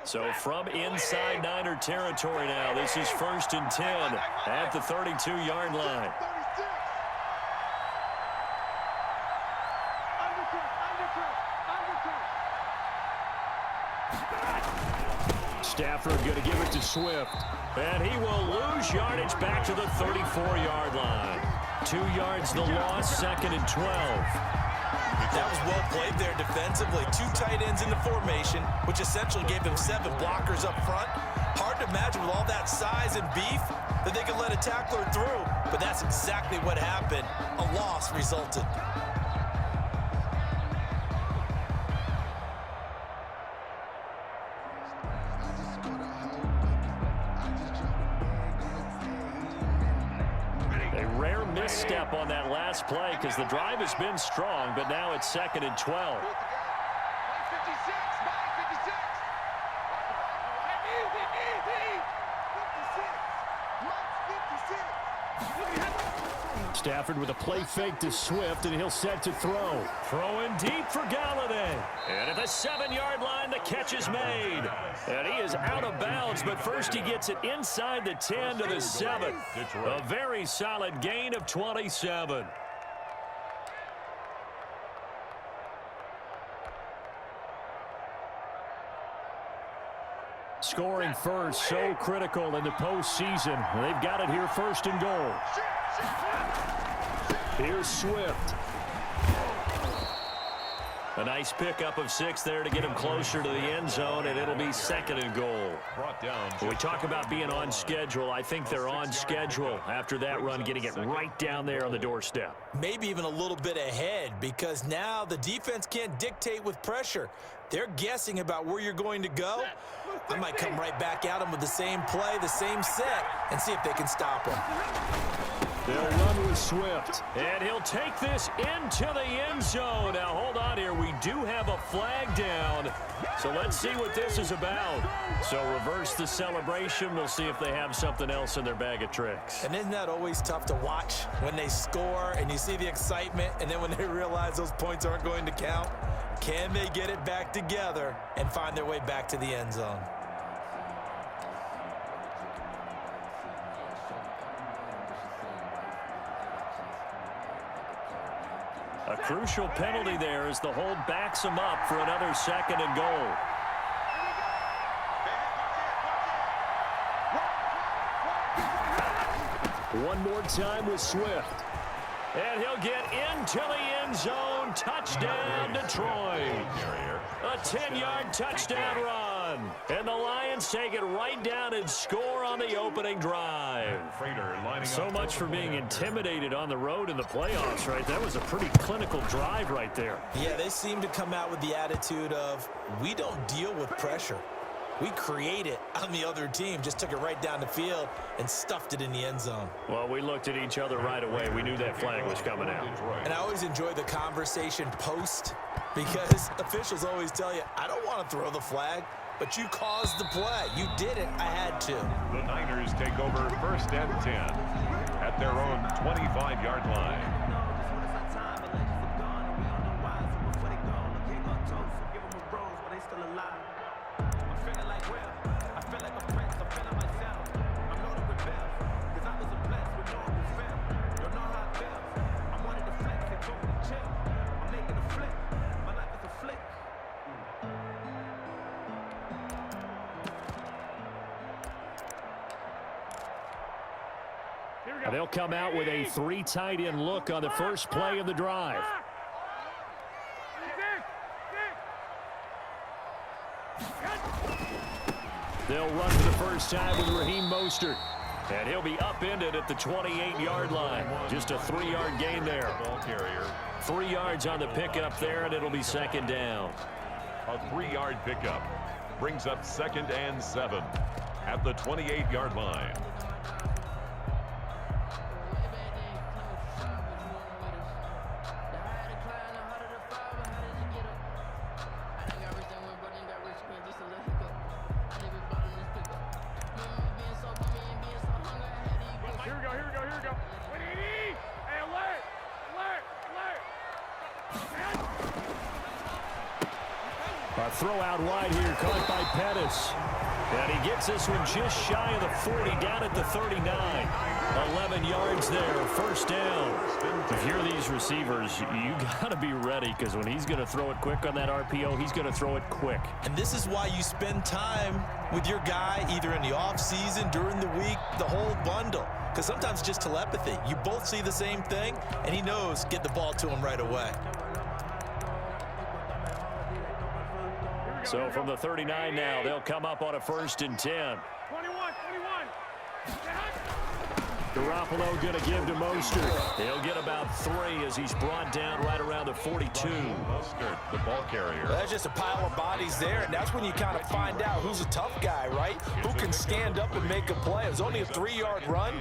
So from inside Niner territory now, this is 1st and 10 at the 32-yard line. Stafford going to give it to Swift. And he will lose yardage back to the 34-yard line. 2 yards the loss, 2nd and 12. That was well played there defensively. 2 tight ends in the formation, which essentially gave them 7 blockers up front. Hard to imagine with all that size and beef that they could let a tackler through. But that's exactly what happened. A loss resulted. Misstep on that last play because the drive has been strong, but now it's 2nd and 12. Stafford with a play fake to Swift, and he'll set to throw. Throwing deep for Galladay. And at the 7-yard line, the catch is made. And he is out of bounds, but first he gets it inside the 10 to the 7. A very solid gain of 27. Scoring first, so critical in the postseason. They've got it here, 1st and goal. Here's Swift. A nice pickup of 6 there to get him closer to the end zone, and it'll be 2nd and goal. When we talk about being on schedule, I think they're on schedule after that run, getting it right down there on the doorstep. Maybe even a little bit ahead, because now the defense can't dictate with pressure. They're guessing about where you're going to go. I might come right back at them with the same play, the same set, and see if they can stop them. They'll run with Swift, and he'll take this into the end zone. Now, hold on here. We do have a flag down, so let's see what this is about. So reverse the celebration. We'll see if they have something else in their bag of tricks. And isn't that always tough to watch when they score and you see the excitement, and then when they realize those points aren't going to count? Can they get it back together and find their way back to the end zone? A crucial penalty there as the hold backs him up for another 2nd and goal. One more time with Swift. And he'll get into the end zone. Touchdown, Detroit. A 10-yard touchdown run. And the Lions take it right down and score on the opening drive. So much for being intimidated on the road in the playoffs, right? That was a pretty clinical drive right there. Yeah, they seem to come out with the attitude of, we don't deal with pressure. We create it on the other team. Just took it right down the field and stuffed it in the end zone. Well, we looked at each other right away. We knew that flag was coming out. And I always enjoy the conversation post, because officials always tell you, I don't want to throw the flag, but you caused the play. You did it. I had to. The Niners take over 1st and 10 at their own 25-yard line. They'll come out with a 3 tight end look on the first play of the drive. They'll run for the first time with Raheem Mostert. And he'll be upended at the 28-yard line. Just a 3-yard gain there. 3 yards on the pickup there, and it'll be 2nd down. A 3-yard pickup brings up 2nd and 7 at the 28-yard line. A throw out wide here, caught by Pettis. And he gets this one just shy of the 40, down at the 39. 11 yards there, first down. If you're these receivers, you got to be ready, because when he's going to throw it quick on that RPO, he's going to throw it quick. And this is why you spend time with your guy, either in the offseason, during the week, the whole bundle. Because sometimes it's just telepathy. You both see the same thing, and he knows, get the ball to him right away. So from the 39 now, they'll come up on a 1st and 10. 21. Garoppolo going to give to Mostert. He'll get about 3 as he's brought down right around the 42. Mostert, the ball carrier. That's just a pile of bodies there, and that's when you kind of find out who's a tough guy, right? Who can stand up and make a play. It was only a 3-yard run,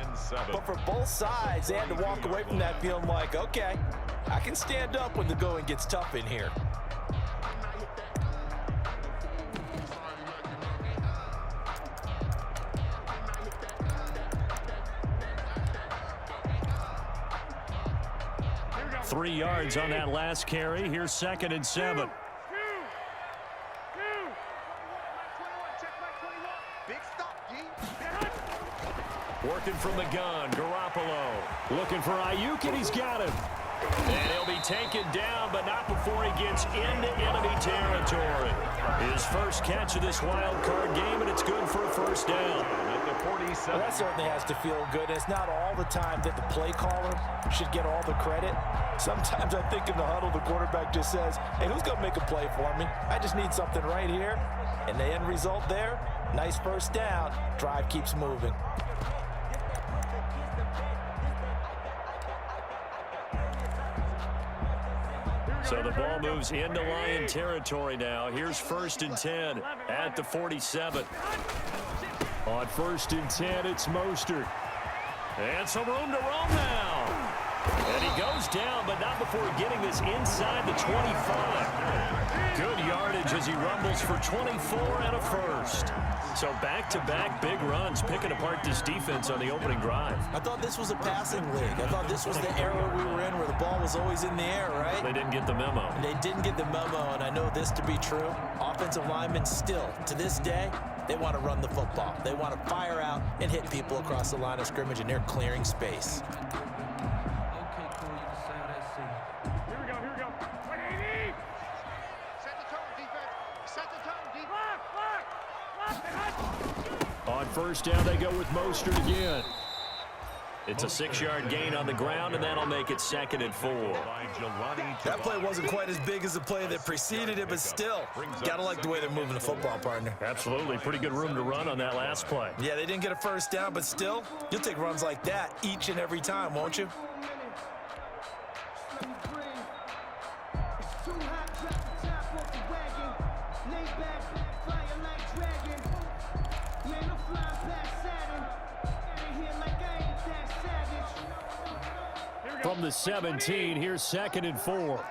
but for both sides, they had to walk away from that feeling like, okay, I can stand up when the going gets tough in here. Three yards on that last carry. Here's 2nd and 7. Working from the gun, Garoppolo. Looking for Ayuk, and he's got him. And he'll be taken down, but not before he gets into enemy territory. His first catch of this wild card game, and it's good for a first down. Well, that certainly has to feel good. It's not all the time that the play caller should get all the credit. Sometimes I think in the huddle, the quarterback just says, hey, who's going to make a play for me? I just need something right here. And the end result there, nice first down. Drive keeps moving. So the ball moves into Lion territory now. Here's 1st and 10 at the 47. On 1st and 10, it's Mostert. And some room to roam now. And he goes down, but not before getting this inside the 25. Good yardage as he rumbles for 24 and a first. So back-to-back big runs, picking apart this defense on the opening drive. I thought this was a passing league. I thought this was the era we were in where the ball was always in the air, right? They didn't get the memo. They didn't get the memo, and I know this to be true. Offensive linemen still, to this day, they want to run the football. They want to fire out and hit people across the line of scrimmage, and they're clearing space. Here we go. 180. Set the tone, defense. Set the tone, defense. On 1st down, they go with Mostert again. It's a 6-yard gain on the ground, and that'll make it 2nd and 4. That play wasn't quite as big as the play that preceded it, but still, gotta like the way they're moving the football, partner. Absolutely. Pretty good room to run on that last play. Yeah, they didn't get a first down, but still, you'll take runs like that each and every time, won't you? From the 17, here's 2nd and 4.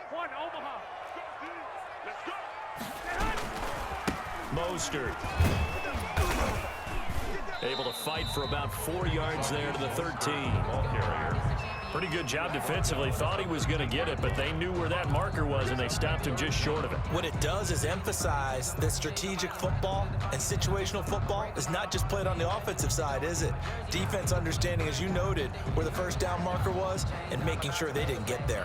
Mostert. Able to fight for about 4 yards there to the 13. Ball carrier. Pretty good job defensively. Thought he was going to get it, but they knew where that marker was, and they stopped him just short of it. What it does is emphasize that strategic football and situational football is not just played on the offensive side, is it? Defense understanding, as you noted, where the first down marker was and making sure they didn't get there.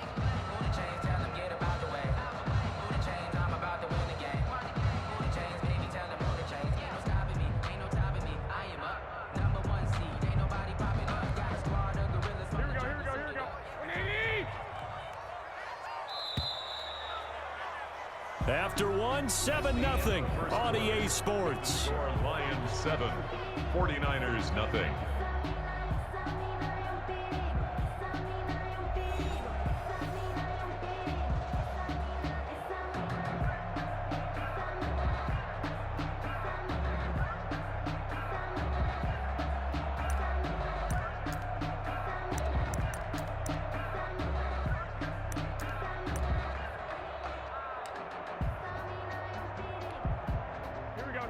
After one, 7-0 on EA Sports. Lions 7, 49ers nothing.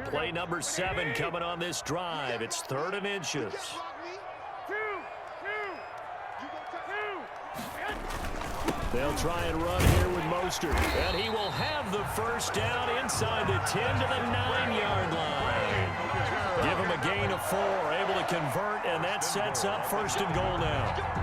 Play number 7 coming on this drive. It's 3rd and inches. They'll try and run here with Mostert. And he will have the first down inside the 10 to the 9-yard line. Give him a gain of 4, able to convert, and that sets up first and goal now.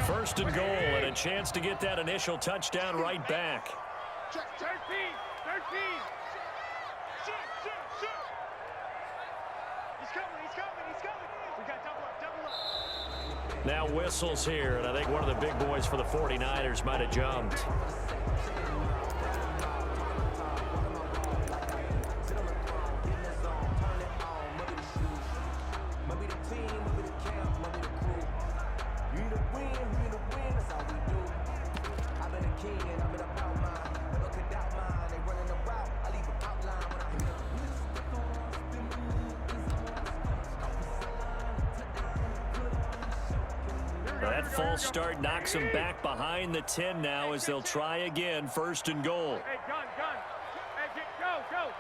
First and goal, and a chance to get that initial touchdown right back. 13. He's coming. We got double up. Now whistles here, and I think one of the big boys for the 49ers might have jumped. That false start knocks him back behind the 10 now as they'll try again, first and goal. Hey, gun. Hey, go.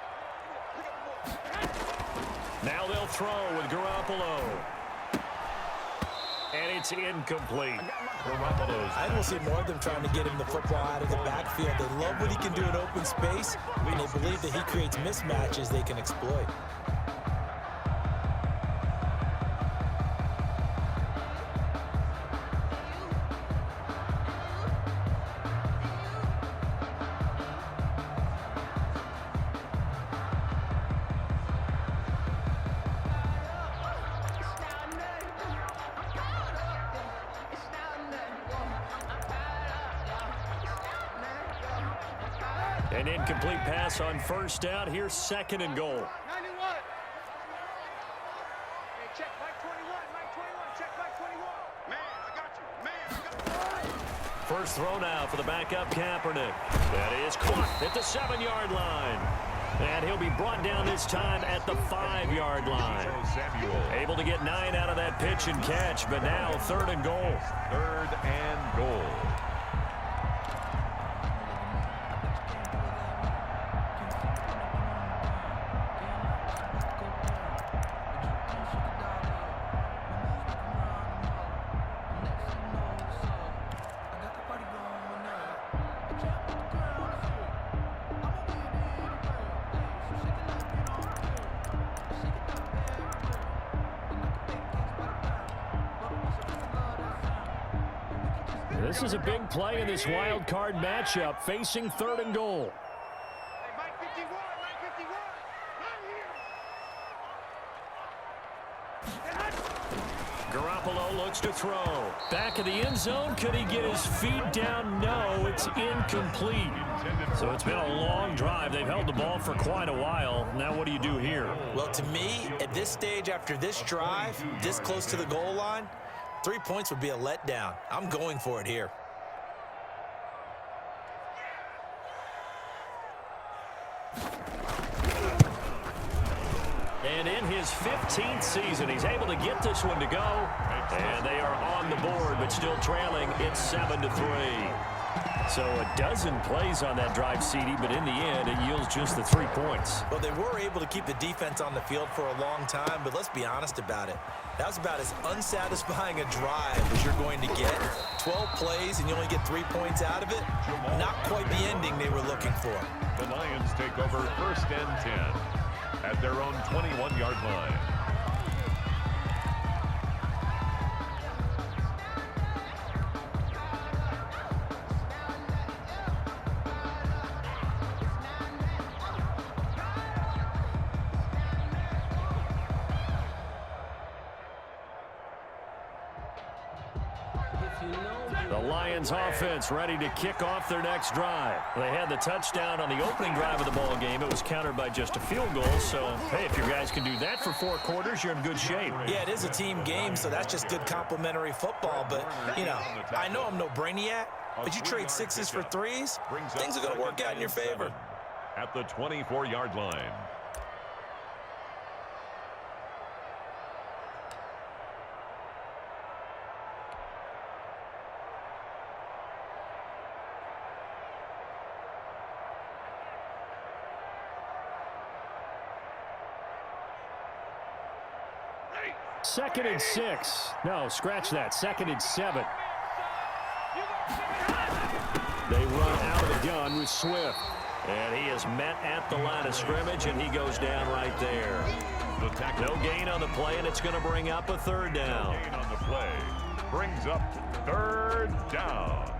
Now they'll throw with Garoppolo. And it's incomplete. I will see more of them trying to get him the football out of the backfield. They love what he can do in open space, and they believe that he creates mismatches they can exploit. An incomplete pass on first down. Here's second and goal. 91. Hey, check Mike 21. Check Mike 21. Man, I got you. First throw now for the backup Kaepernick. That is caught at the 7-yard line. And he'll be brought down this time at the 5-yard line. Able to get 9 out of that pitch and catch, but now third and goal. Third and goal. This is a big play in this wild card matchup, facing third and goal. Hey, Mike 51. Garoppolo looks to throw. Back of the end zone. Could he get his feet down? No, it's incomplete. So it's been a long drive. They've held the ball for quite a while. Now what do you do here? Well, to me, at this stage after this drive, this close to the goal line, 3 points would be a letdown. I'm going for it here. And in his 15th season, he's able to get this one to go. And they are on the board, but still trailing. It's 7-3. So a dozen plays on that drive, CD, but in the end, it yields just the 3 points. Well, they were able to keep the defense on the field for a long time, but let's be honest about it. That was about as unsatisfying a drive as you're going to get. 12 plays and you only get 3 points out of it. Not quite the ending they were looking for. The Lions take over first and 10 at their own 21-yard line. The Lions offense ready to kick off their next drive. They had the touchdown on the opening drive of the ball game. It was countered by just a field goal. So, hey, if your guys can do that for 4 quarters, you're in good shape. Yeah, it is a team game, so that's just good complimentary football. But, you know, I know I'm no brainiac, but you trade 6s for 3s, things are going to work out in your favor. At the 24-yard line. 2nd and 6. No, scratch that. 2nd and 7. They run out of the gun with Swift. And he is met at the line of scrimmage, and he goes down right there. No gain on the play, and it's going to bring up a 3rd down. No gain on the play. Brings up 3rd down.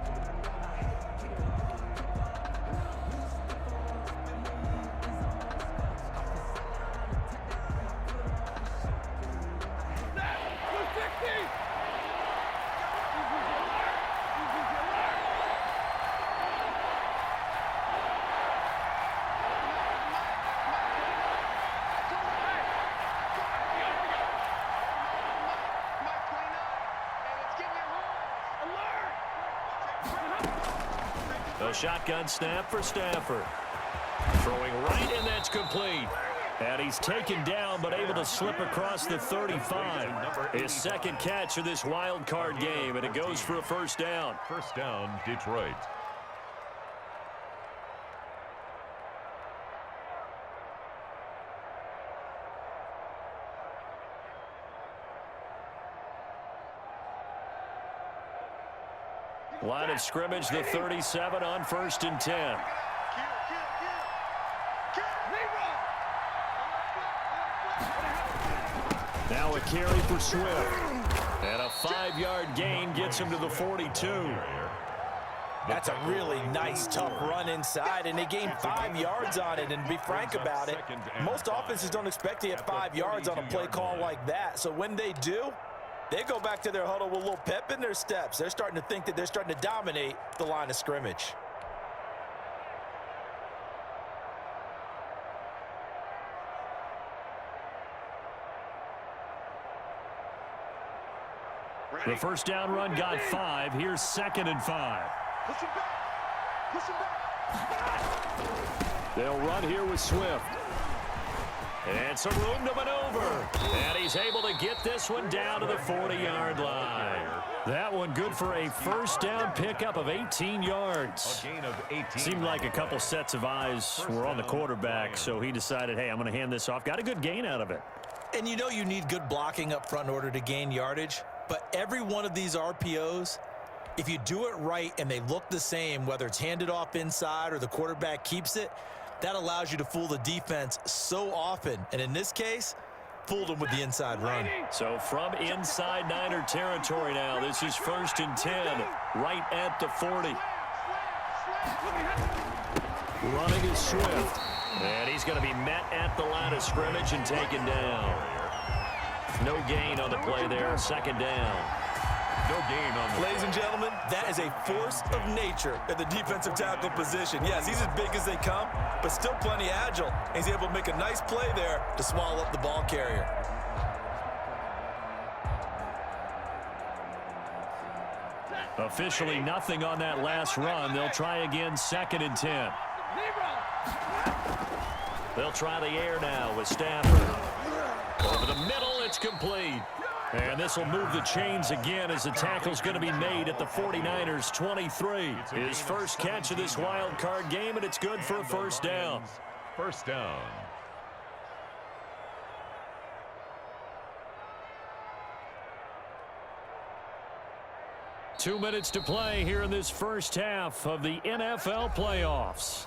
A shotgun snap for Stafford. Throwing right, and that's complete. And he's taken down, but able to slip across the 35. His 2nd catch of this wild card game, and it goes for a 1st down. 1st down, Detroit. Line of scrimmage, the 37 on 1st and 10. Now a carry for Swift. And a 5-yard gain gets him to the 42. That's a really nice, tough run inside, and they gained 5 yards on it. And to be frank about it, most offenses don't expect to get 5 yards on a play call like that. So when they do, they go back to their huddle with a little pep in their steps. They're starting to think that they're starting to dominate the line of scrimmage. The 1st down run got 5. Here's 2nd and 5. Push him back. Push him back. They'll run here with Swift. And some room to maneuver. And he's able to get this one down to the 40-yard line. That one good for a 1st down pickup of 18 yards. A gain of 18. Seemed like a couple sets of eyes were on the quarterback, so he decided, hey, I'm going to hand this off. Got a good gain out of it. And you know you need good blocking up front in order to gain yardage. But every one of these RPOs, if you do it right and they look the same, whether it's handed off inside or the quarterback keeps it, that allows you to fool the defense so often. And in this case, fooled them with the inside run. So from inside Niner territory now, this is 1st and 10, right at the 40. Running is Swift. And he's going to be met at the line of scrimmage and taken down. No gain on the play there, 2nd down. No gain on the Ladies and gentlemen, that is a force of nature at the defensive tackle position. Yes, he's as big as they come, but still plenty agile. And he's able to make a nice play there to swallow up the ball carrier. Officially nothing on that last run. They'll try again, 2nd and 10. They'll try the air now with Stafford. Over the middle, it's complete. And this will move the chains again as the tackle's going to be made at the 49ers 23. His 1st catch of this wild card game, and it's good for a 1st down. 1st down. Two minutes to play here in this 1st half of the NFL playoffs.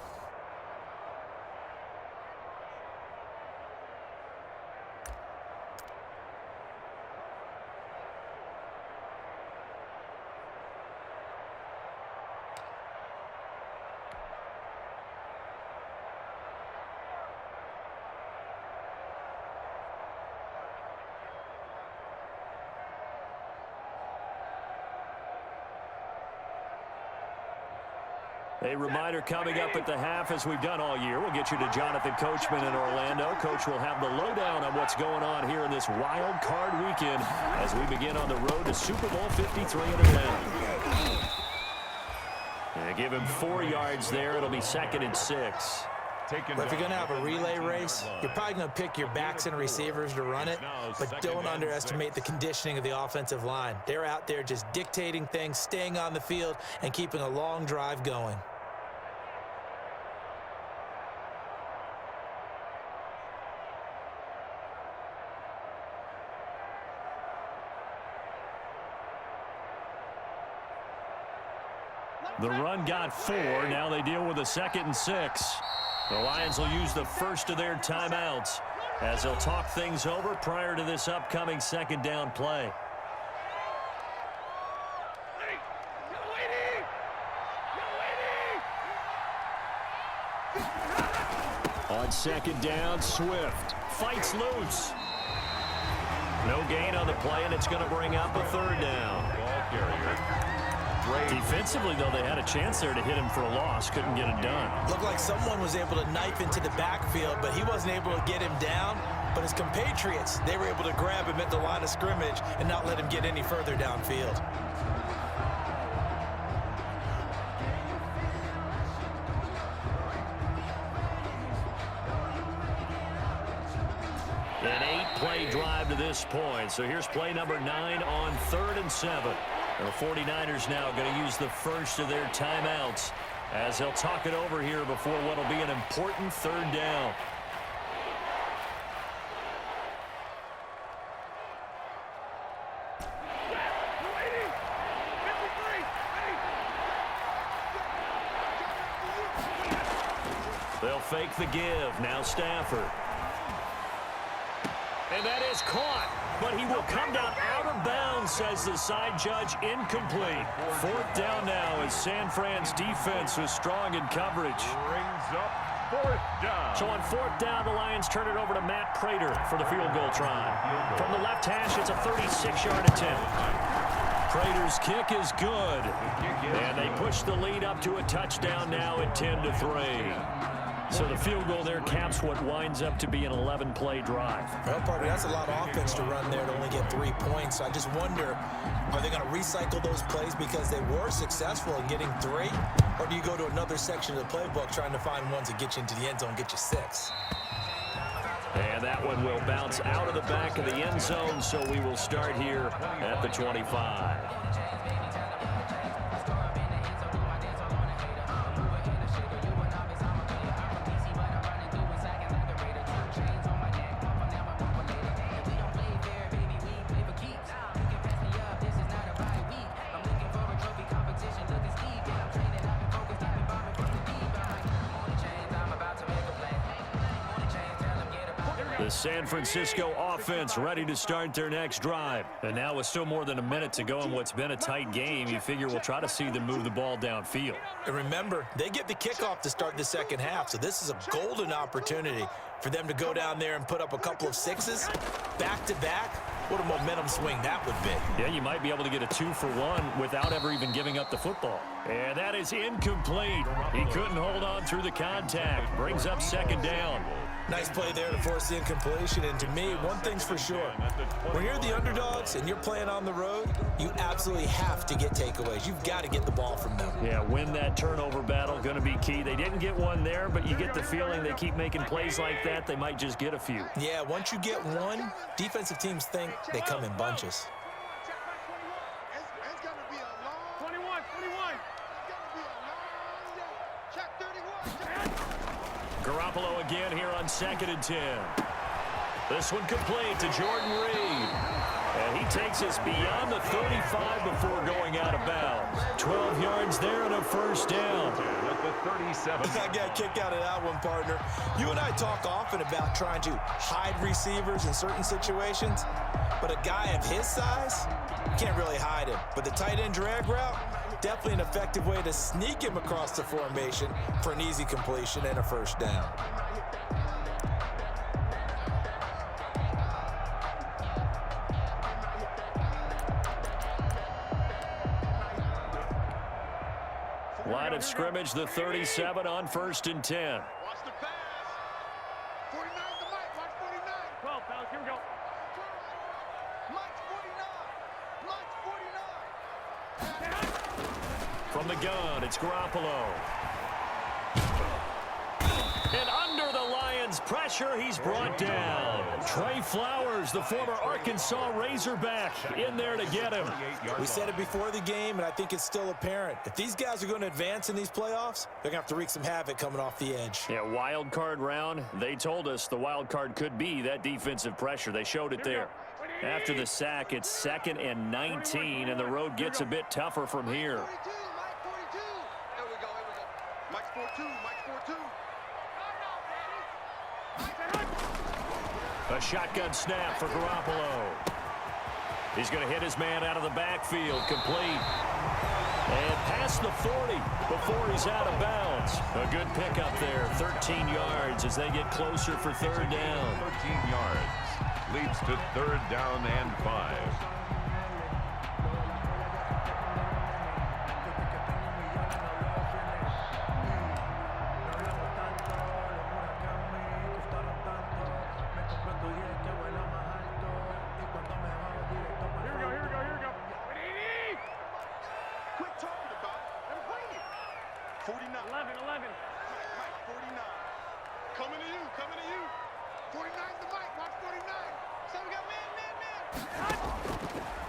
A reminder coming up at the half, as we've done all year. We'll get you to Jonathan Coachman in Orlando. Coach will have the lowdown on what's going on here in this wild card weekend as we begin on the road to Super Bowl 53 in Atlanta. And give him 4 yards there. It'll be 2nd and 6. But if you're going to have a relay race, you're probably going to pick your backs and receivers to run it, but don't underestimate the conditioning of the offensive line. They're out there just dictating things, staying on the field, and keeping a long drive going. The run got 4. Now they deal with a 2nd and 6. The Lions will use the first of their timeouts as they'll talk things over prior to this upcoming 2nd down play. On 2nd down, Swift fights loose. No gain on the play, and it's going to bring up a 3rd down. Ball carrier. Defensively, though, they had a chance there to hit him for a loss. Couldn't get it done. Looked like someone was able to knife into the backfield, but he wasn't able to get him down. But his compatriots, they were able to grab him at the line of scrimmage and not let him get any further downfield. An 8-play drive to this point. So here's play number 9 on 3rd and 7. The 49ers now going to use the first of their timeouts as they'll talk it over here before what will be an important 3rd down. They'll fake the give. Now Stafford. And that is caught, but he will come down out of bounds, says the side judge. Incomplete. 4th down now as San Fran's defense was strong in coverage. Brings up 4th down. So on 4th down, the Lions turn it over to Matt Prater for the field goal try. From the left hash, it's a 36-yard attempt. Prater's kick is good. And they push the lead up to a touchdown now at 10-3. So the field goal there caps what winds up to be an 11-play drive. Well, partner, that's a lot of offense to run there to only get 3 points. I just wonder, are they going to recycle those plays because they were successful in getting 3? Or do you go to another section of the playbook trying to find ones that get you into the end zone, get you 6? And that one will bounce out of the back of the end zone, so we will start here at the 25. The San Francisco offense ready to start their next drive. And now with still more than a minute to go in what's been a tight game, you figure we'll try to see them move the ball downfield. And remember, they get the kickoff to start the 2nd half, so this is a golden opportunity for them to go down there and put up a couple of 6s back-to-back. What a momentum swing that would be. Yeah, you might be able to get a 2-for-1 without ever even giving up the football. And that is incomplete. He couldn't hold on through the contact. Brings up 2nd down. Nice play there to force the incompletion. And to me, one thing's for sure. When you're the underdogs and you're playing on the road, you absolutely have to get takeaways. You've got to get the ball from them. Yeah, win that turnover battle, going to be key. They didn't get one there, but you get the feeling they keep making plays like that, they might just get a few. Yeah, once you get one, defensive teams think they come in bunches. It's going to be a long 21. It's going to be a long day. Check 31. Garoppolo again here on 2nd and 10. This one complete to Jordan Reed. And he takes us beyond the 35 before going out of bounds. 12 yards there and a 1st down. At the 37. I got kicked out of that one, partner. You and I talk often about trying to hide receivers in certain situations, but a guy of his size, you can't really hide him. But the tight end drag route, definitely an effective way to sneak him across the formation for an easy completion and a 1st down. Line of scrimmage, the 37 on 1st and 10. Watch the pass. 49 to Mike. Watch 49. 12, fellas. Here we go. Mike's 49. Mike's 49. From the gun, it's Garoppolo. And under the Lions' pressure, he's brought down. Trey Flowers, the former Arkansas Razorback, in there to get him. We said it before the game, and I think it's still apparent. If these guys are going to advance in these playoffs, they're going to have to wreak some havoc coming off the edge. Yeah, wild card round. They told us the wild card could be that defensive pressure. They showed it there. After the sack, it's 2nd and 19, and the road gets a bit tougher from here. 42, Mike 42. 4-2. Mike 4-2. A shotgun snap for Garoppolo. He's going to hit his man out of the backfield, complete. And past the 40 before he's out of bounds. A good pickup there, 13 yards as they get closer for third down. 13 yards. Leads to third down and 5.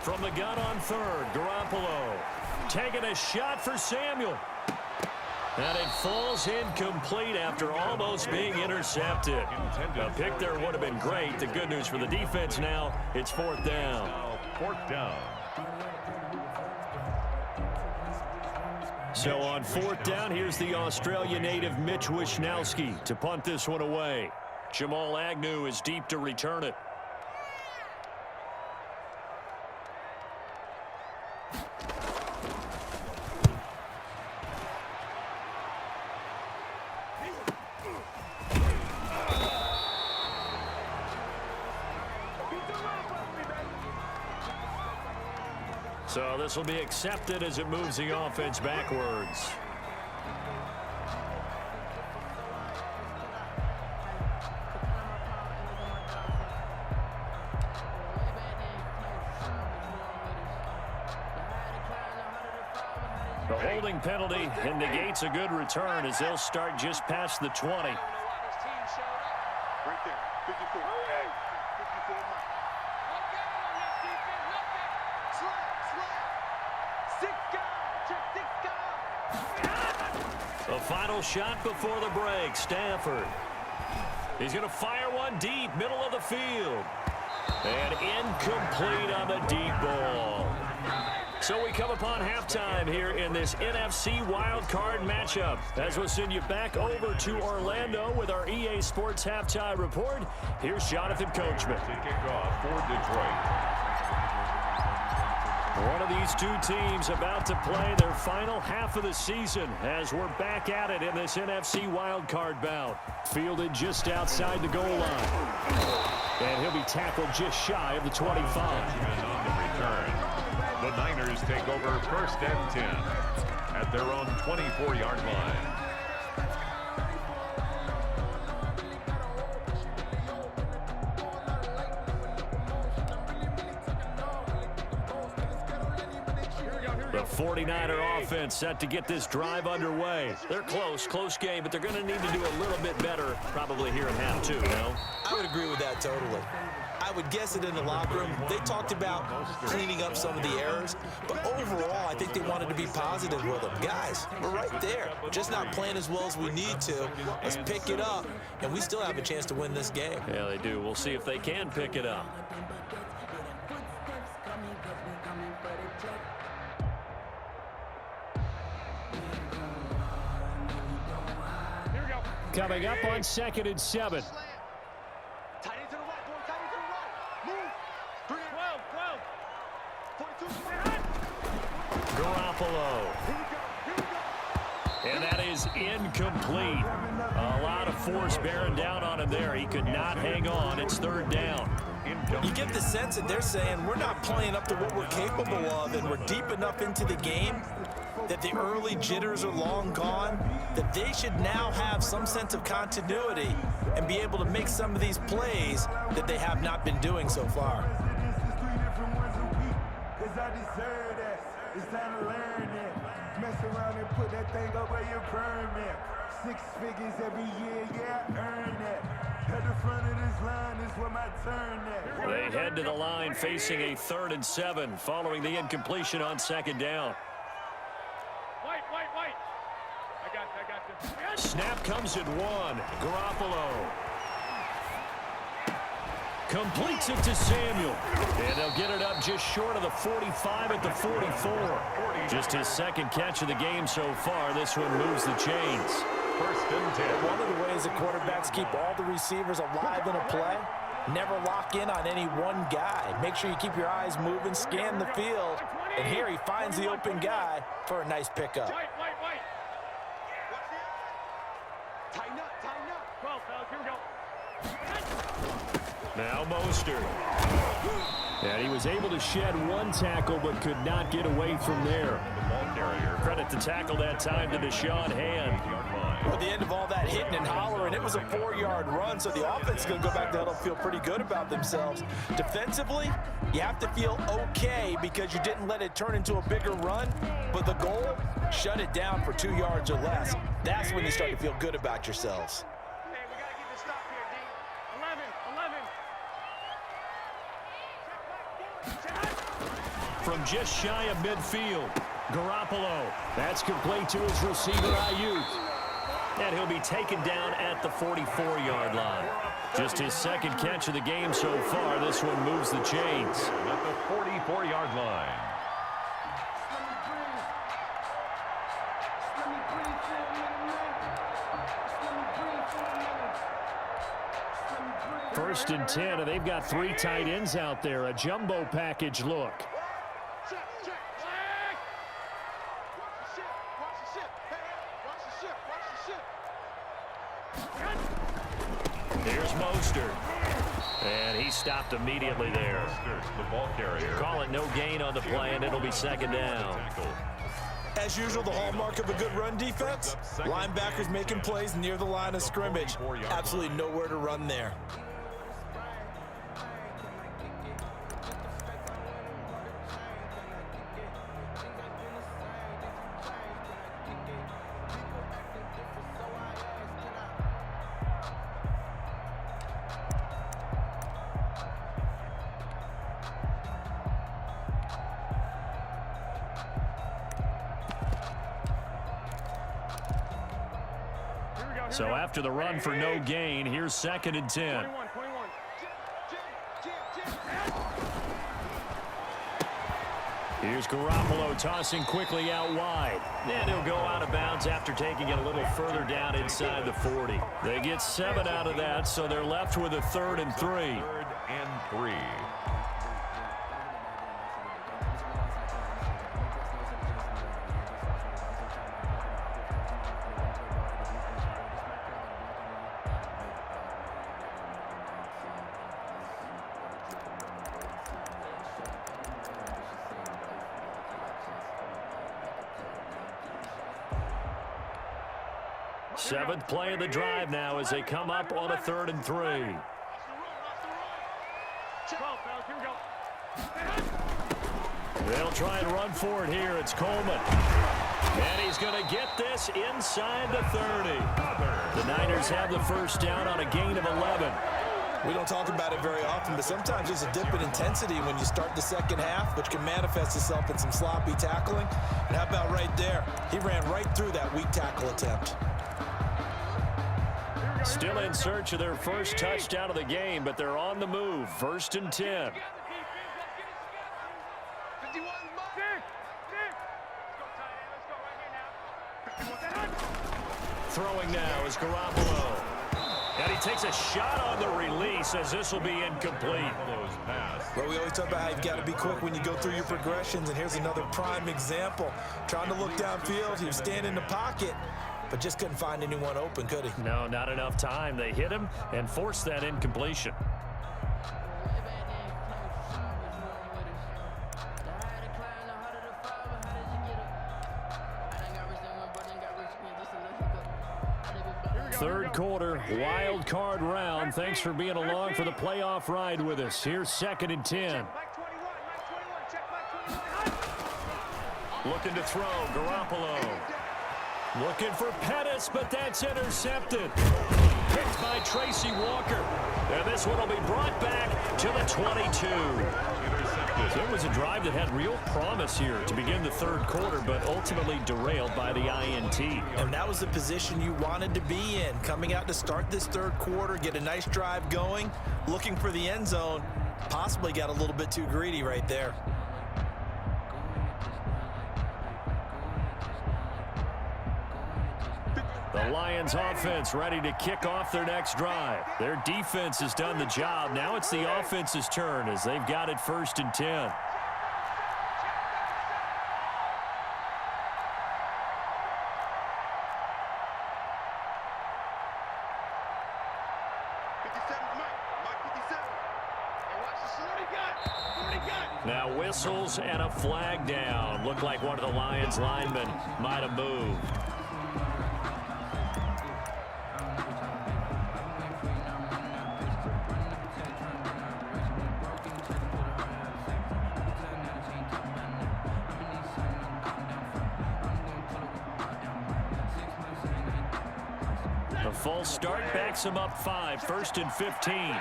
From the gun on third, Garoppolo taking a shot for Samuel. And it falls incomplete after almost being intercepted. A pick there would have been great. The good news for the defense now, it's fourth down. Fourth down. So on fourth down, here's the Australia native Mitch Wishnowski to punt this one away. Jamal Agnew is deep to return it. So this will be accepted as it moves the offense backwards. The holding penalty and negates a good return as they'll start just past the 20. Right there, 54. 54 Mike. The final shot before the break, Stafford. He's going to fire one deep, middle of the field. And incomplete on the deep ball. So we come upon halftime here in this NFC wildcard matchup. As we'll send you back over to Orlando with our EA Sports Halftime Report. Here's Jonathan Coachman. To kick off for Detroit. One of these two teams about to play their final half of the season as we're back at it in this NFC wildcard bout. Fielded just outside the goal line. And he'll be tackled just shy of the 25. On the return. The Niners take over first and 10 at their own 24-yard line. The 49er offense set to get this drive underway. They're close game, but they're going to need to do a little bit better probably here in half two, no? I would agree with that totally. I would guess it in the locker room. They talked about cleaning up some of the errors, but overall, I think they wanted to be positive with them. Guys, we're right there. Just not playing as well as we need to. Let's pick it up, and we still have a chance to win this game. Yeah, they do. We'll see if they can pick it up. Coming up on 2nd and 7. Tight end to the right, boy. Tight end to the right. Move. 3 and 42. Garoppolo. And that is incomplete. A lot of force bearing down on him there. He could not hang on. It's third down. You get the sense that they're saying we're not playing up to what we're capable of, and we're deep enough into the game that the early jitters are long gone, that they should now have some sense of continuity and be able to make some of these plays that they have not been doing so far. It's time to learn it. Mess around and put that thing up where you permit. 6 figures every year, yeah, earn it. At the front of this line is where my turn at. They head to the line facing a 3rd and 7 following the incompletion on 2nd down. White. I got this. Snap comes at 1. Garoppolo completes it to Samuel. And they'll get it up just short of the 45 at the 44. Just his second catch of the game so far. This one moves the chains. first and 10. One of the ways that quarterbacks keep all the receivers alive in a play, never lock in on any one guy. Make sure you keep your eyes moving, scan the field, and here he finds the open guy for a nice pickup. Wait. Tighten up. 12, fellas, here we go. Now Mostert. And he was able to shed one tackle but could not get away from there. The ball carrier. Credit to tackle that time to Deshaun Hand. At the end of all that hitting and hollering, it was a 4-yard run, so the offense is going to go back to huddle, feel pretty good about themselves. Defensively, you have to feel okay because you didn't let it turn into a bigger run, but the goal, shut it down for 2 yards or less. That's when you start to feel good about yourselves. Hey, we got to keep the stop here, D. 11. From just shy of midfield, Garoppolo. That's complete to his receiver, Ayuk. And he'll be taken down at the 44-yard line. Just his second catch of the game so far. This one moves the chains. At the 44-yard line. First and 10, and they've got 3 tight ends out there. A jumbo package look. Check. Watch the ship. Hey, watch the ship. Here's Mostert. And he stopped immediately there. The ball carrier. Call it no gain on the play, and it'll be second down. As usual, the hallmark of a good run defense, linebackers making plays near the line of scrimmage. Absolutely nowhere to run there. So after the run for no gain, here's second and 10. 21. Here's Garoppolo tossing quickly out wide. And he'll go out of bounds after taking it a little further down inside the 40. They get 7 out of that, so they're left with a 3rd and 3. 3rd and 3. Seventh play of the drive now as they come up on a 3rd and 3. 12, fellas, here we go. They'll try and run for it here. It's Coleman. And he's going to get this inside the 30. The Niners have the first down on a gain of 11. We don't talk about it very often, but sometimes there's a dip in intensity when you start the second half, which can manifest itself in some sloppy tackling. And how about right there? He ran right through that weak tackle attempt. Still in search of their first touchdown of the game, but they're on the move. 1st and 10. Throwing now is Garoppolo. And he takes a shot on the release as this will be incomplete. Well, we always talk about how you've got to be quick when you go through your progressions, and here's another prime example. Trying to look downfield, he was standing in the pocket, but just couldn't find anyone open, could he? No, not enough time. They hit him and forced that incompletion. Third quarter, wild card round. Thanks for being along for the playoff ride with us. Here's 2nd and 10. Looking to throw, Garoppolo. Looking for Pettis, but that's intercepted. Picked by Tracy Walker. And this one will be brought back to the 22. So it was a drive that had real promise here to begin the third quarter, but ultimately derailed by the INT. And that was the position you wanted to be in. Coming out to start this third quarter, get a nice drive going, looking for the end zone. Possibly got a little bit too greedy right there. The Lions offense ready to kick off their next drive. Their defense has done the job. Now it's the offense's turn as they've got it 1st and 10. Now whistles and a flag down. Looked like one of the Lions linemen might have moved. A false start backs him up 5, 1st and 15.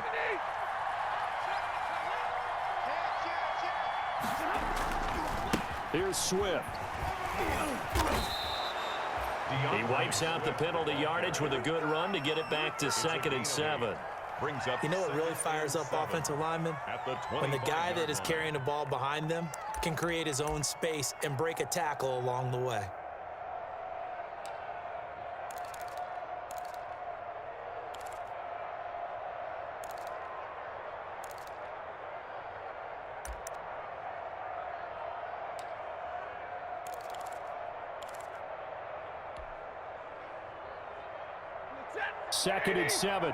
Here's Swift. He wipes out the penalty yardage with a good run to get it back to 2nd and 7. You know what really fires up offensive linemen? When the guy that is carrying the ball behind them can create his own space and break a tackle along the way. Second and 7.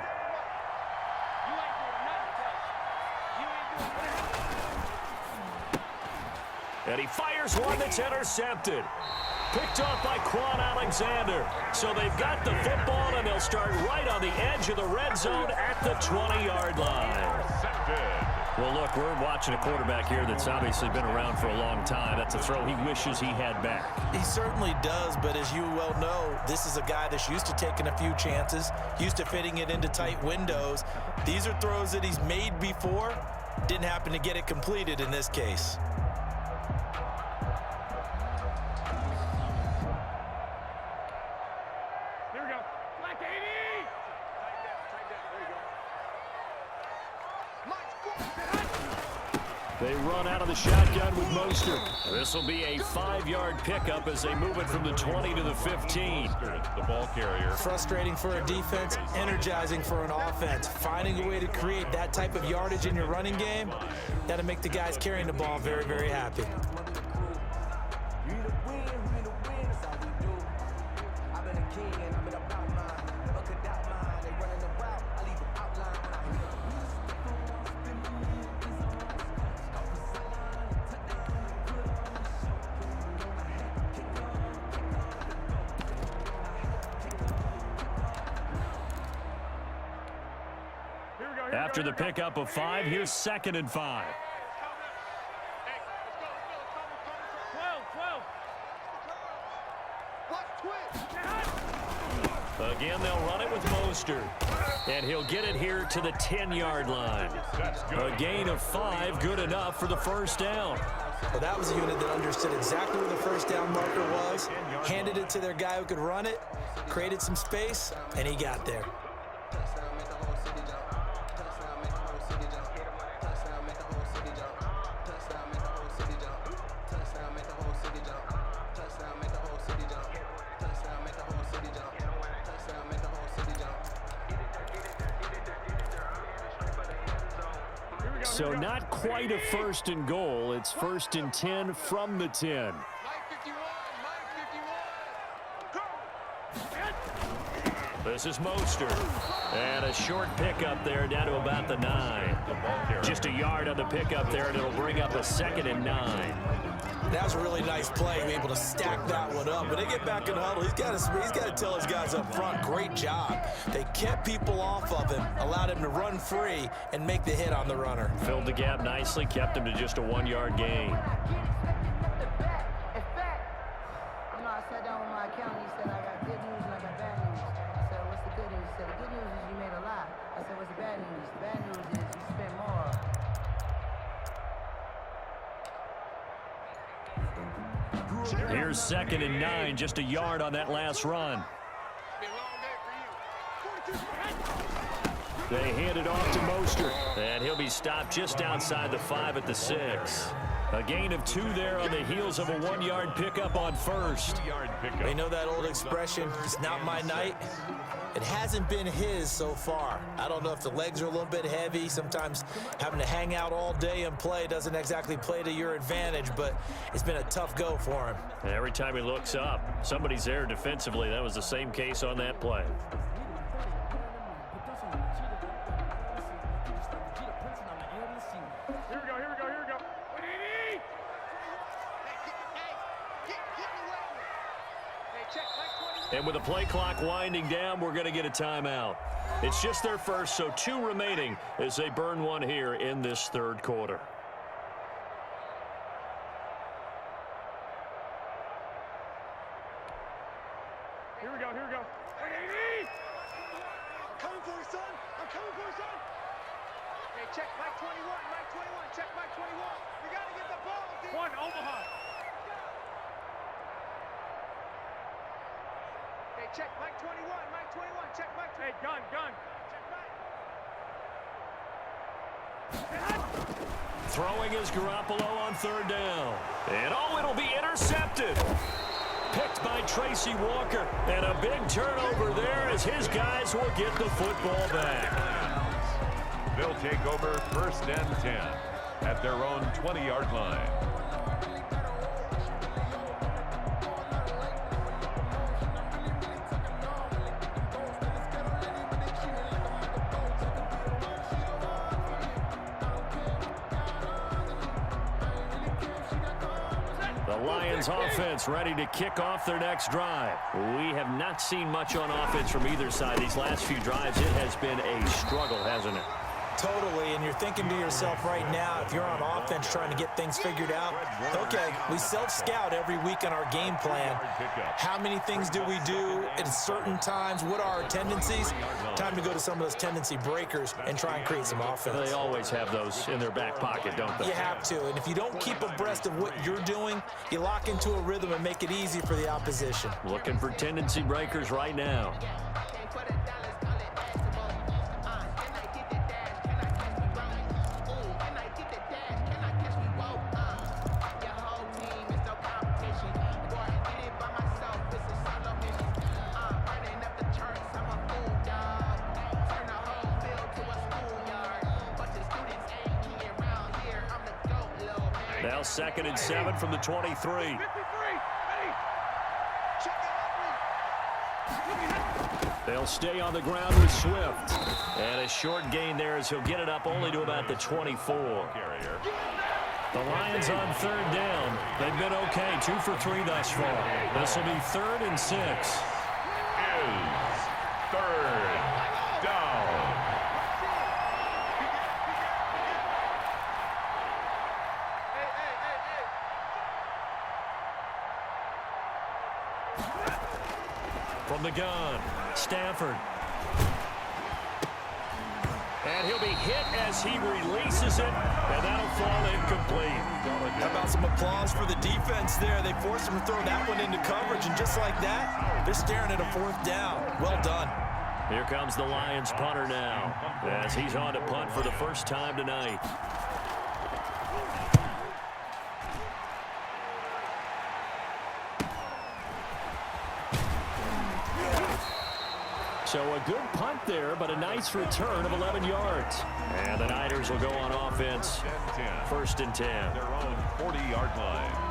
And he fires one that's intercepted. Picked off by Quan Alexander. So they've got the football, and they'll start right on the edge of the red zone at the 20-yard line. Well, look, we're watching a quarterback here that's obviously been around for a long time. That's a throw he wishes he had back. He certainly does, but as you well know, this is a guy that's used to taking a few chances, used to fitting it into tight windows. These are throws that he's made before. Didn't happen to get it completed in this case. They run out of the shotgun with Mostert. This will be a 5-yard pickup as they move it from the 20 to the 15. The ball carrier. Frustrating for a defense, energizing for an offense. Finding a way to create that type of yardage in your running game, that'll make the guys carrying the ball very, very happy. After the pickup of 5, here's 2nd and 5. Again, they'll run it with Mostert. And he'll get it here to the 10-yard line. A gain of 5, good enough for the 1st down. Well, that was a unit that understood exactly where the 1st down marker was, handed it to their guy who could run it, created some space, and he got there. So not quite a 1st and goal. It's 1st and 10 from the 10. This is Mostert. And a short pickup there down to about the 9. Just a yard on the pickup there, and it'll bring up a 2nd and 9. That was a really nice play, able to stack that one up. When they get back in the huddle, he's got to tell his guys up front, great job. They kept people off of him, allowed him to run free and make the hit on the runner. Filled the gap nicely, kept him to just a 1-yard gain. I sat down with my accountant. He said, I got good news and I got bad news. I said, what's the good news? He said, the good news is you made a lot. I said, what's the bad news? The bad news is you spent more. Here's 2nd and 9, just a yard on that last run. They hand it off to Mostert, and he'll be stopped just outside the 5 at the 6. A gain of 2 there on the heels of a 1-yard pickup on first. They know that old expression, it's not my night. It hasn't been his so far. I don't know if the legs are a little bit heavy. Sometimes having to hang out all day and play doesn't exactly play to your advantage, but it's been a tough go for him. And every time he looks up, somebody's there defensively. That was the same case on that play. And with the play clock winding down, we're going to get a timeout. It's just their first, so 2 remaining as they burn one here in this third quarter. Here we go. I'm coming for you, son. Hey, check Mike 21. Check Mike 21. We got to get the ball, dude. 1, Omaha. Hey, check Mike 21. Check Mike 21. Hey, gun. Check Mike. Throwing is Garoppolo on 3rd down. And it'll be intercepted. Picked by Tracy Walker. And a big turnover there as his guys will get the football back. They'll take over 1st and 10 at their own 20-yard line. The Lions offense ready to kick off their next drive. We have not seen much on offense from either side. These last few drives, it has been a struggle, hasn't it? Totally, and you're thinking to yourself right now, if you're on offense trying to get things figured out, okay, we self-scout every week on our game plan. How many things do we do at certain times? What are our tendencies? Time to go to some of those tendency breakers and try and create some offense. They always have those in their back pocket, don't they? You have to, and if you don't keep abreast of what you're doing, you lock into a rhythm and make it easy for the opposition. Looking for tendency breakers right now. Now 2nd and 7 from the 23. They'll stay on the ground with Swift. And a short gain there as he'll get it up only to about the 24. The Lions on 3rd down. They've been okay, 2 for 3 thus far. This will be 3rd and 6. Is 3rd down. From the gun, Stafford. And he'll be hit as he releases it, and that'll fall incomplete. How about some applause for the defense there? They forced him to throw that one into coverage, and just like that, they're staring at a 4th down. Well done. Here comes the Lions punter now, as he's on to punt for the first time tonight. So a good punt there, but a nice return of 11 yards. And the Niners will go on offense. 1st and 10. Their own 40-yard line.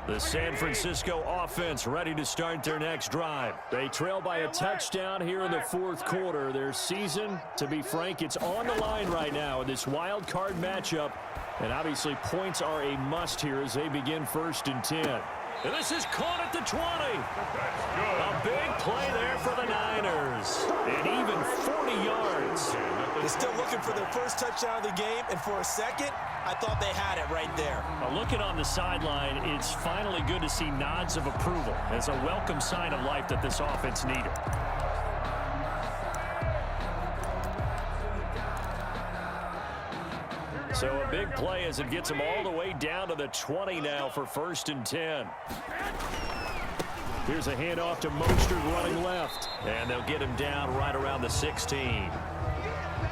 The San Francisco offense ready to start their next drive. They trail by a touchdown here in the 4th quarter. Their season, to be frank, it's on the line right now in this wild card matchup. And obviously points are a must here as they begin 1st and 10. And this is caught at the 20. A big play there for the Niners. And even 40 yards. They're still looking for their first touchdown of the game, and for a second, I thought they had it right there. Looking on the sideline, it's finally good to see nods of approval. It's a welcome sign of life that this offense needed. So a big play as it gets them all the way down to the 20 now for 1st and 10. Here's a handoff to Mostert running left. And they'll get him down right around the 16.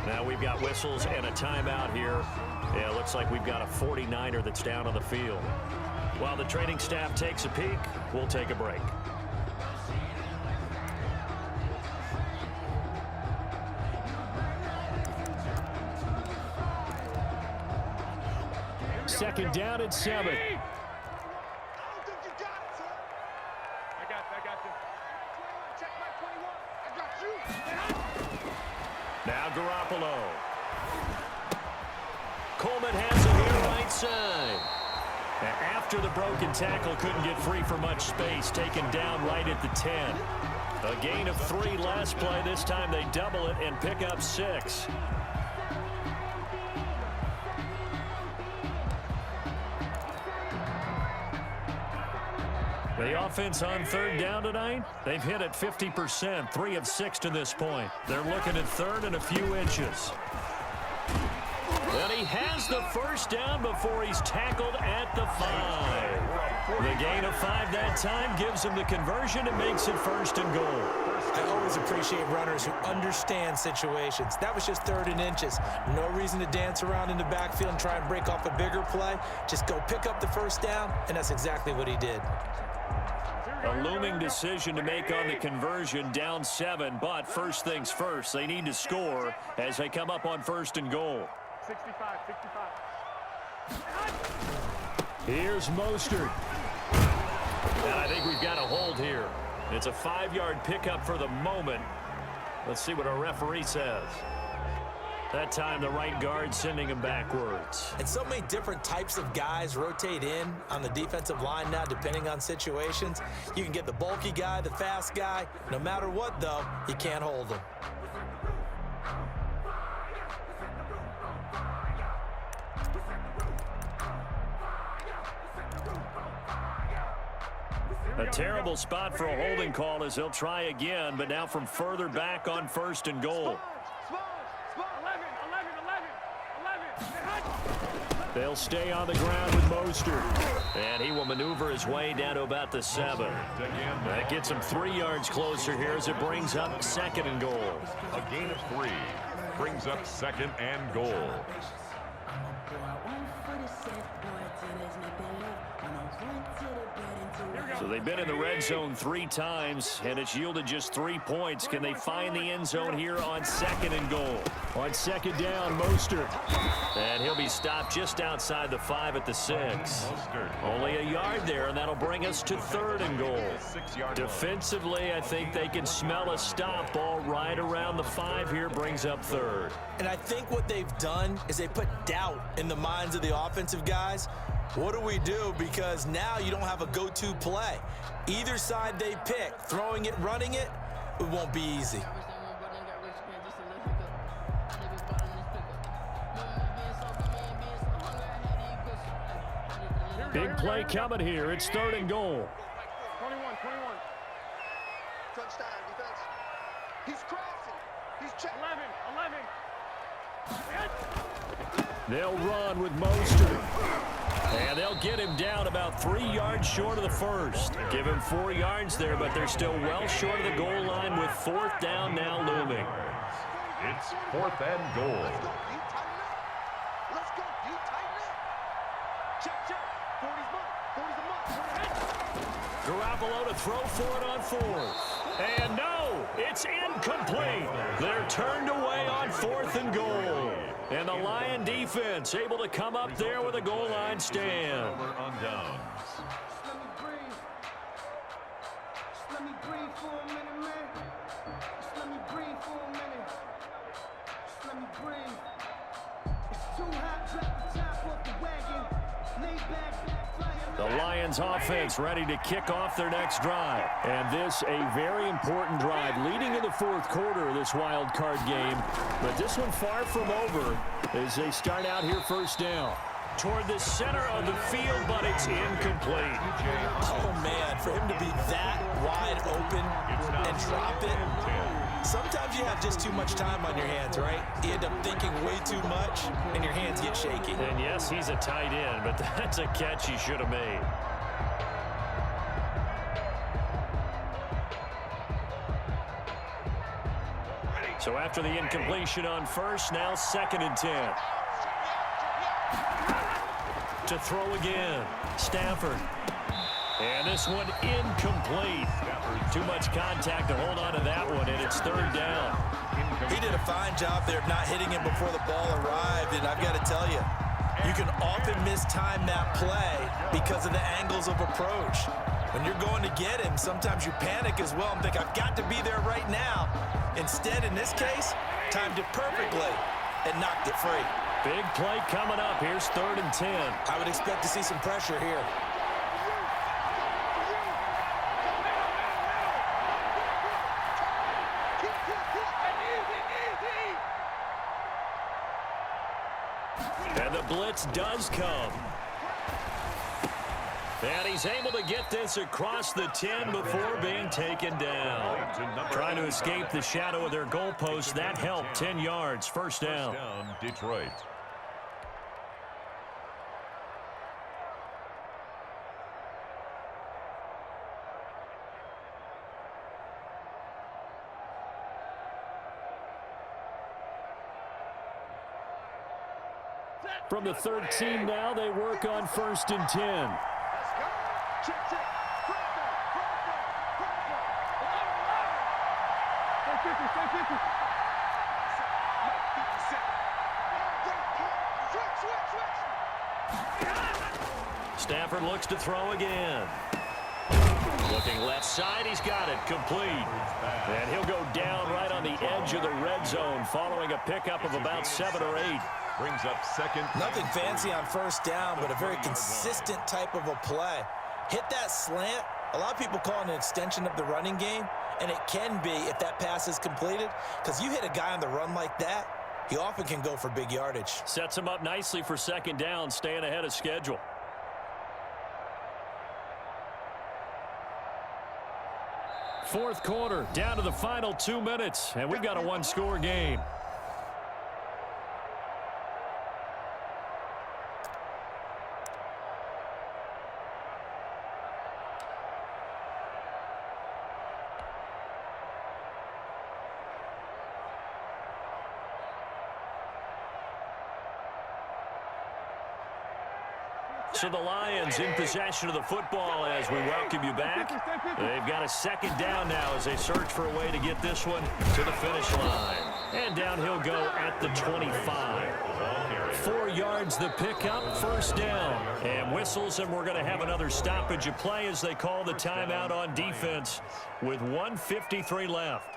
Now we've got whistles and a timeout here. Yeah, it looks like we've got a 49er that's down on the field. While the training staff takes a peek, we'll take a break. Second down at 7. I don't think you got it, sir. I got you. 21, check my 21. I got you. Now Garoppolo. Coleman has him here right side. After the broken tackle, couldn't get free for much space, taken down right at the 10. A gain of 3 last play. This time they double it and pick up 6. The offense on 3rd down tonight, they've hit it 50%, 3 of 6 to this point. They're looking at 3rd and a few inches. And he has the 1st down before he's tackled at the 5. The gain of 5 that time gives him the conversion and makes it 1st and goal. I always appreciate runners who understand situations. That was just 3rd and inches. No reason to dance around in the backfield and try and break off a bigger play. Just go pick up the 1st down, and that's exactly what he did. A looming decision to make on the conversion, down 7, but first things first, they need to score as they come up on 1st and goal. 65. Here's Mostert. And I think we've got a hold here. It's a 5-yard pickup for the moment. Let's see what our referee says. That time the right guard sending him backwards. And so many different types of guys rotate in on the defensive line now, depending on situations. You can get the bulky guy, the fast guy. No matter what, though, you can't hold him. A terrible spot for a holding call as they'll try again, but now from further back on 1st and goal. They'll stay on the ground with Mostert. And he will maneuver his way down to about the 7. That gets him 3 yards closer here as it brings up 2nd and goal. A gain of 3 brings up 2nd and goal. So they've been in the red zone 3 times, and it's yielded just 3 points. Can they find the end zone here on 2nd and goal? On 2nd down, Mostert. And he'll be stopped just outside the 5 at the 6. Only a yard there, and that'll bring us to 3rd and goal. Defensively, I think they can smell a stop ball right around the 5 here, brings up 3rd. And I think what they've done is they put doubt in the minds of the offensive guys. What do we do? Because now you don't have a go-to play. Either side they pick, throwing it, running it, it won't be easy. Big play coming here. It's 3rd and goal. 21. Touchdown, defense. He's crossing. He's checking. 11. They'll run with Mostert. And they'll get him down about 3 yards short of the 1st. Give him 4 yards there, but they're still well short of the goal line with 4th down now looming. It's 4th and goal. Let's go. You tighten up. Check. 40's mark. Garoppolo to throw for it on 4th. And no, it's incomplete. They're turned away on 4th and goal. And the Lion defense able to come up there with a goal line stand. On downs. Let me breathe for a minute, man. Let me breathe for a minute. Let me breathe. It's too hot, drop the top off the wagon. Lay back, The Lions offense ready to kick off their next drive. And this a very important drive leading in the 4th quarter of this wild card game. But this one far from over as they start out here 1st down. Toward the center of the field, but it's incomplete. Oh, man, for him to be that wide open and drop it, Sometimes you have just too much time on your hands, right? You end up thinking way too much, and your hands get shaky. And yes, he's a tight end, but that's a catch he should have made. So after the incompletion on first, now 2nd and 10. To throw again, Stafford. And this one incomplete. Too much contact to hold on to that one, and it's 3rd down. He did a fine job there of not hitting him before the ball arrived, and I've got to tell you, you can often mistime that play because of the angles of approach. When you're going to get him, sometimes you panic as well and think, I've got to be there right now. Instead, in this case, timed it perfectly and knocked it free. Big play coming up. Here's 3rd and 10. I would expect to see some pressure here. And the blitz does come. And he's able to get this across the 10 before being taken down. Trying to escape the shadow of their goalpost. That helped. 10 yards. First down. Detroit. From the 13 now, they work on 1st and 10. Stafford looks to throw again. Looking left side, he's got it, complete. And he'll go down right on the edge of the red zone following a pickup of about 7 or 8. Brings up 2nd. Nothing fancy on 1st down, but a very consistent type of a play. Hit that slant. A lot of people call it an extension of the running game, and it can be if that pass is completed, because you hit a guy on the run like that, he often can go for big yardage. Sets him up nicely for 2nd down, staying ahead of schedule. Fourth quarter, down to the final 2 minutes, and we've got a one-score game. So the Lions in possession of the football as we welcome you back. They've got a 2nd down now as they search for a way to get this one to the finish line. And down he'll go at the 25. 4 yards the pickup, 1st down. And whistles, and we're going to have another stoppage of play as they call the timeout on defense with 1:53 left.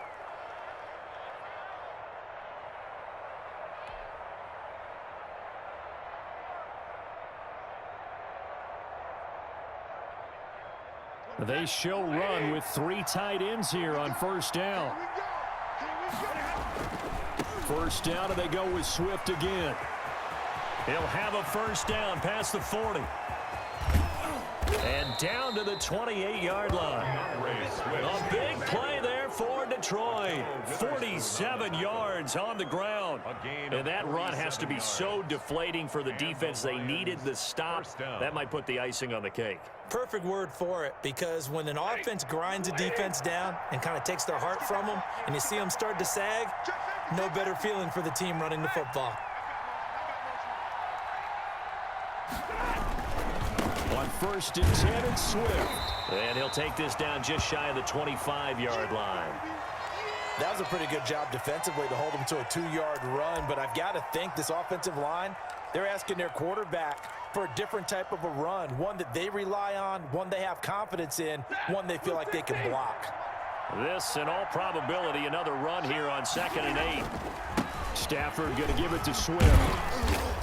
They show run with 3 tight ends here on 1st down. 1st down, and they go with Swift again. He'll have a 1st down past the 40. And down to the 28-yard line. A big play there for Detroit. 47 yards on the ground. And that run has to be so deflating for the defense. They needed the stop. That might put the icing on the cake. Perfect word for it, because when an offense grinds a defense down and kind of takes their heart from them, and you see them start to sag, no better feeling for the team running the football. On 1st and 10, it's Swift. And he'll take this down just shy of the 25-yard line. That was a pretty good job defensively to hold them to a 2-yard run, but I've got to think this offensive line, they're asking their quarterback for a different type of a run, one that they rely on, one they have confidence in, one they feel like they can block. This, in all probability, another run here on 2nd and 8. Stafford going to give it to Swift.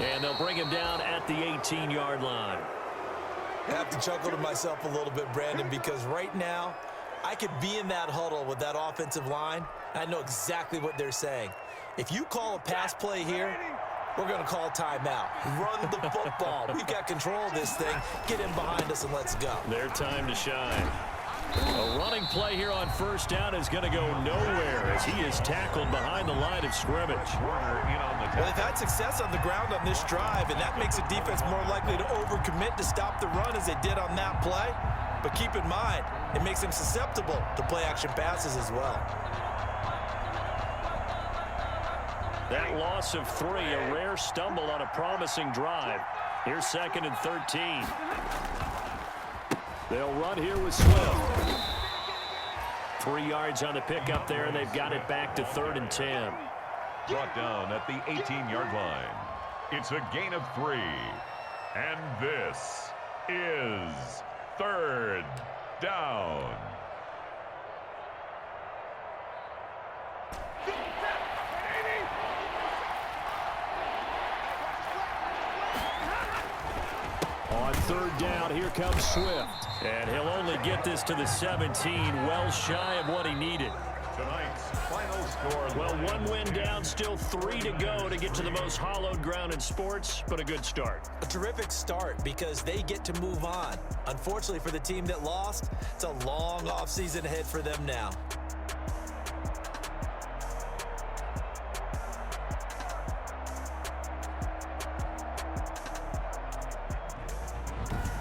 And they'll bring him down at the 18-yard line. I have to chuckle to myself a little bit, Brandon, because right now I could be in that huddle with that offensive line, and I know exactly what they're saying. If you call a pass play here, we're going to call a timeout. Run the football. We've got control of this thing. Get in behind us and let's go. Their time to shine. A running play here on first down is going to go nowhere as he is tackled behind the line of scrimmage. Well, they've had success on the ground on this drive, and that makes a defense more likely to overcommit to stop the run as they did on that play. But keep in mind, it makes them susceptible to play-action passes as well. That loss of 3, a rare stumble on a promising drive. Here's 2nd and 13. They'll run here with Swift. 3 yards on the pickup there, and they've got it back to 3rd and 10. Brought down at the 18-yard line. It's a gain of 3. And this is 3rd down. On 3rd down, here comes Swift. And he'll only get this to the 17, well shy of what he needed. Tonight's final score. Well, 1 win down, still 3 to go to get to the most hallowed ground in sports, but a good start. A terrific start because they get to move on. Unfortunately for the team that lost, it's a long offseason ahead for them now.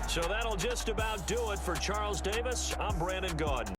So that'll just about do it for Charles Davis. I'm Brandon Gaudin.